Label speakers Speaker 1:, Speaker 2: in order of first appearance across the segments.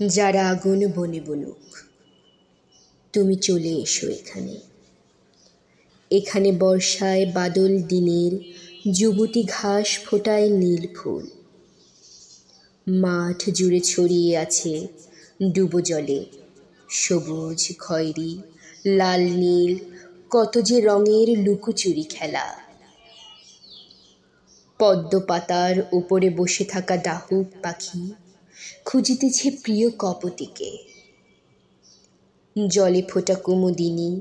Speaker 1: যারা আগুন বনে বলুক, তুমি চলে এসো এখানে। এখানে বর্ষায় বাদল দিনের যুবতী ঘাস ফোটায় নীল ফুল। মাঠ জুড়ে ছড়িয়ে আছে ডুবো জলে সবুজ খয়েরি লাল নীল কত যে রঙের লুকোচুরি খেলা। পদ্ম পাতার উপরে বসে থাকা ডাহুক পাখি খুঁজিতেছে প্রিয় কপতিকে। জলে ফোটা কুমুদিনী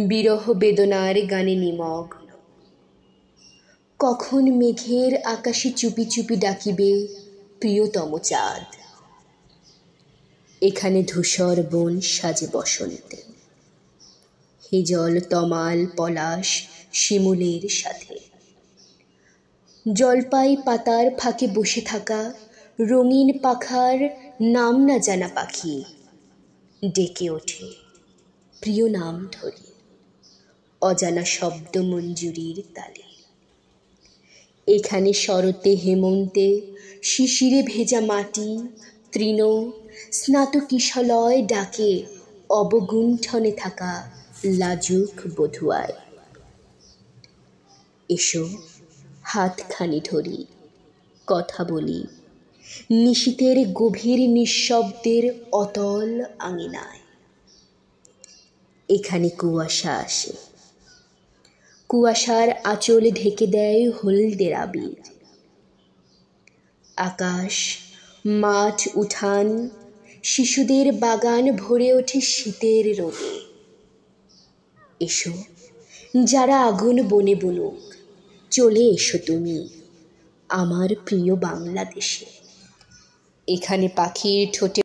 Speaker 1: বিরহ বেদনার গানে নিমগ্ন। কখন মেঘের আকাশে চুপি চুপি ডাকিবে প্রিয়তম চাঁদ। এখানে ধূসর বন সাজে বসন্তে, হিজল তমাল পলাশ শিমুলের সাথে। জলপাই পাতার ফাঁকে বসে থাকা রঙিন পাখার নাম না জানা পাখি ডেকে ওঠে প্রিয় নাম ধরে অজানা শব্দ মঞ্জুরির তালে। এখানে শরতে হেমন্তে শিশিরে ভেজা মাটি তৃণ স্নাত কিশলয় ডাকে অবগুণ্ঠনে থাকা লাজুক বধুয়ায়। এসো হাতখানি ধরি, কথা বলি নিশীথের গভীর নিঃশব্দের অতল আঙিনায়। এখানে কুয়াশা আসে, কুয়াশার আঁচল ঢেকে দেয় হলদের আবির। আকাশ মাঠ উঠান শিশুদের বাগান ভরে ওঠে শীতের রোদে। এসো যারা আগুন বনে বলুক, চলে এসো তুমি আমার প্রিয় বাংলাদেশে। এখানে পাখির ঠোঁটে